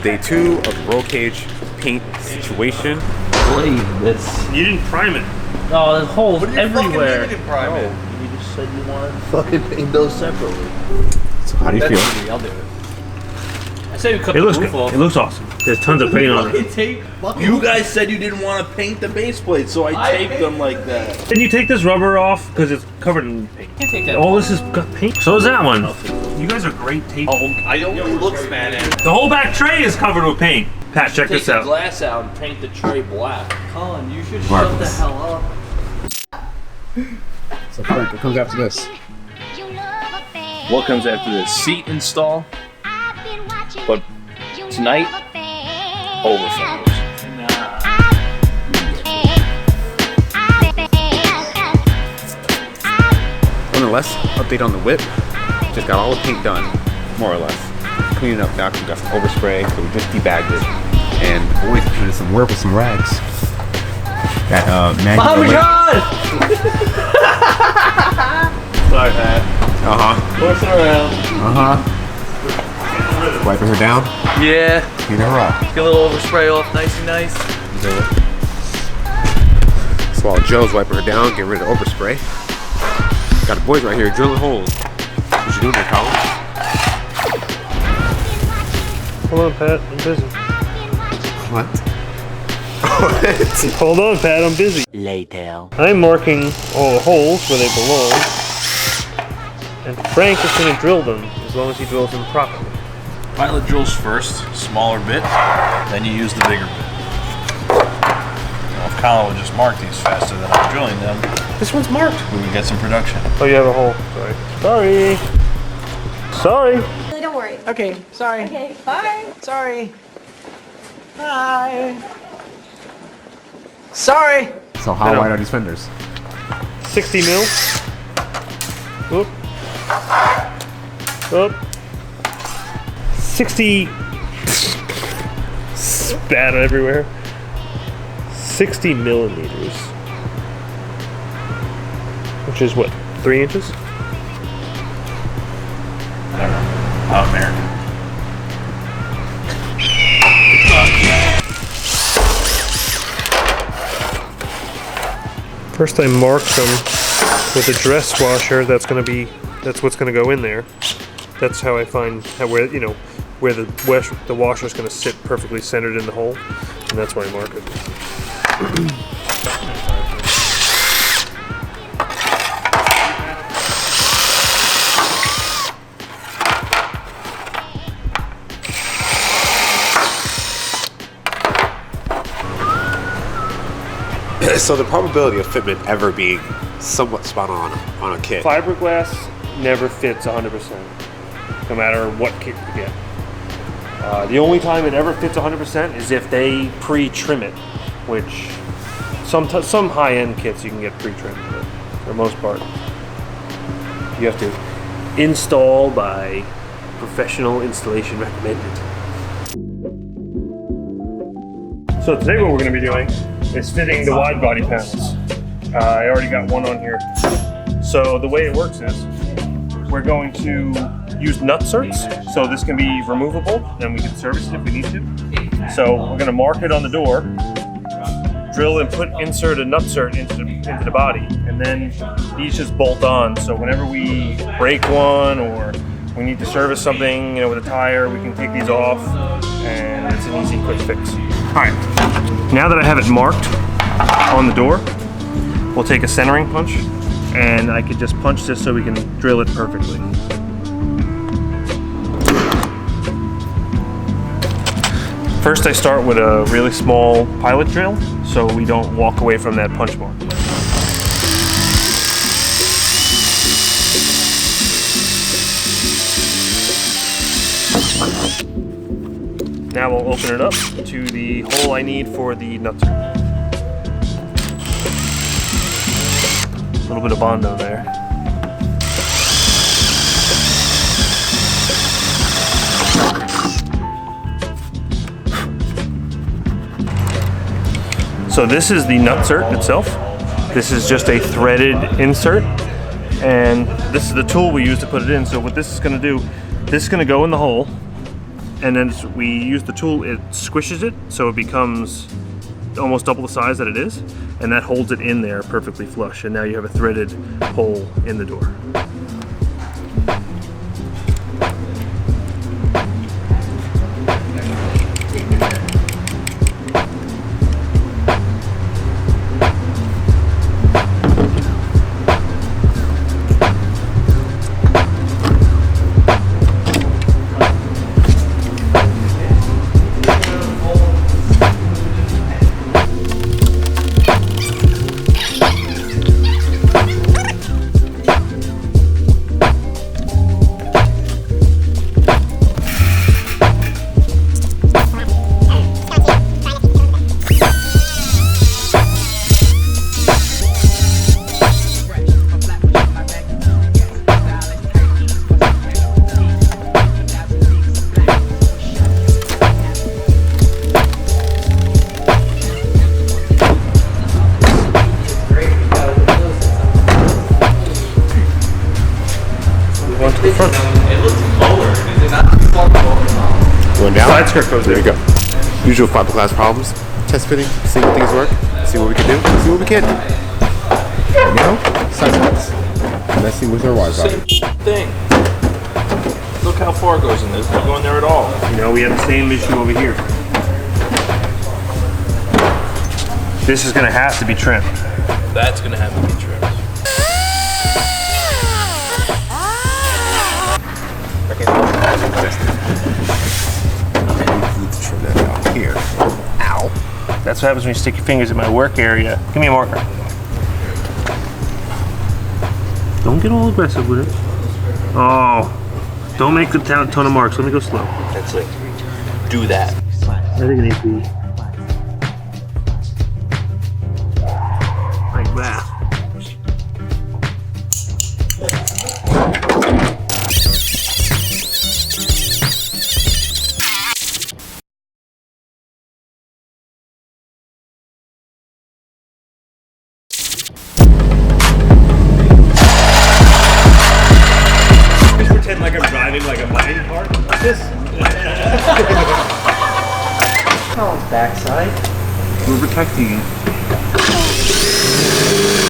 Day 2 of the roll cage paint situation. Believe this. You didn't prime it. Oh, there's holes everywhere. You didn't prime it. You just said you wanted to fucking paint those separately. So how do you feel? Easy, I'll do it. I say we cut It the looks roof good. off. It looks awesome. There's tons of paint on it. You guys said you didn't want to paint the base plates, so I taped them like that. Can you take this rubber off because it's covered in paint? Can't take that. All this is got paint. So is that one. You guys are great tape. I don't look bad at it. The whole back tray is covered with paint. Pat, check Take this the out. glass out and paint the tray black. Colin, you should Marvelous. shut the hell up. So Frank, what comes after this? What comes after this? Seat install. But tonight, overflows. Nonetheless, update on the whip. Just got all the paint done, more or less. Cleaning up now, we got some overspray, so we just debagged it. And the boys did some work with some rags. Got Oh my god! Sorry, Pat. Pushing around. Wiping her down, Yeah. clean her up. Get a little overspray off, nice and nice. So while Joe's wiping her down, getting rid of the overspray, got the boys right here drilling holes. What you doing there, Colin? Hold on, Pat. I'm busy. What? Hold on, Pat. I'm busy. Later. I'm marking all the holes where they belong. And Frank is going to drill them as long as he drills them properly. Pilot drills first, smaller bit, then you use the bigger bit. Now, if Colin would just mark these faster than I'm drilling them, This one's marked. we would get some production. Oh, you have a hole. Sorry. Sorry. Really, don't worry. Okay, sorry. Okay, bye. Sorry. Bye. Sorry. So how wide are these fenders? 60 mil. Whoop. Whoop. 60. Spat everywhere. 60 millimeters. Which is what? 3 inches? Out there. First I marked them with a dress washer. That's what's gonna go in there. That's how I find where the washer is gonna sit perfectly centered in the hole, and that's why I mark it. So the probability of fitment ever being somewhat spot on a kit. Fiberglass never fits 100%, no matter what kit you get. The only time it ever fits 100% is if they pre-trim it, which some high-end kits you can get pre-trimmed, but for the most part, you have to install by professional installation recommended. So today what we're going to be doing is fitting the wide body panels. I already got one on here. So the way it works is we're going to use nut certs. So this can be removable and we can service it if we need to. So we're going to mark it on the door, drill and insert a nut cert into the body, and then these just bolt on. So whenever we break one or we need to service something, with a tire, we can take these off and it's an easy quick fix. All right, now that I have it marked on the door, we'll take a centering punch and I could just punch this so we can drill it perfectly. First I start with a really small pilot drill so we don't walk away from that punch mark. Now we'll open it up to the hole I need for the nut cert. A little bit of Bondo there. So this is the nut cert itself. This is just a threaded insert, and this is the tool we use to put it in. So what this is going to do, this is going to go in the hole, and then we use the tool, it squishes it so it becomes almost double the size that it is, and that holds it in there perfectly flush, and now you have a threaded hole in the door. Going down? Side skirt goes There you go. Usual fiberglass problems. Test fitting, see what things work, see what we can do, see what we can't do. And now, side skirts. Messing with our wide body. Thing. Look how far it goes in this. Not going there at all. You know, we have the same issue over here. This is gonna have to be trimmed. That's gonna have to be trimmed. Okay. Need to trim that out here. Ow. That's what happens when you stick your fingers in my work area. Give me a marker. Don't get all aggressive with it. Oh, don't make the ton of marks. Let me go slow. That's it. Do that. I think it needs to be like that. Just pretend like I'm driving like a mining cart. Like this. Oh, backside. We're protecting you.